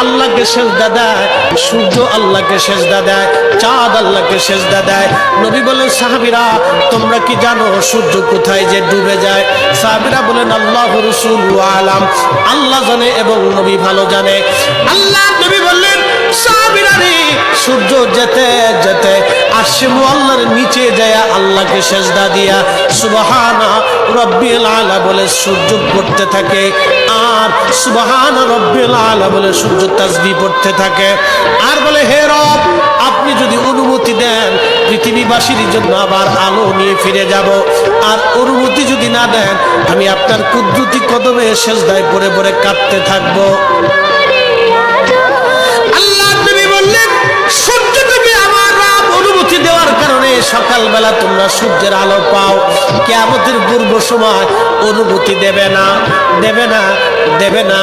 আল্লাহকে সেজদা দেয়, সূর্য আল্লাহকে সেজদা দেয়, চাঁদ আল্লাহকে সেজদা দেয়। নবী বলেন সাহাবীরা তোমরা কি জানো সূর্য কোথায় যে ডুবে যায়? সাহাবীরা বলেন আল্লাহ রাসূলু আলাম, আল্লাহ জানে এবং নবী ভালো জানে। আল্লাহ নবী বললেন সাহাবীরা রে, সূর্য যেতে যেতে আরশে মুআল্লার নিচে যায় আল্লাহকে সেজদা দিয়া সুবহানা রাব্বিল আলা বলে সূর্য পড়তে থাকে, আর সুবহানা রাব্বিল আলা বলে সূর্য তাসবিহ পড়তে থাকে, আর বলে হে রব আপনি যদি অনুমতি দেন পৃথিবীবাসীর জন্য আবার আলো নিয়ে ফিরে যাব, আর অনুমতি যদি না দেন আমি আপনার কুদরতি কদমে সেজদায় পড়ে পড়ে কাঁদতে থাকবো। আল্লাহ নবী বললেন সূর্য থেকে আমার রব অনুমতি দেওয়ার কারণে সকালবেলা তোমরা সূর্যের আলো পাও, কিয়ামতের পূর্ব সময় অনুমতি দেবে না, দেবে না, দেবে না।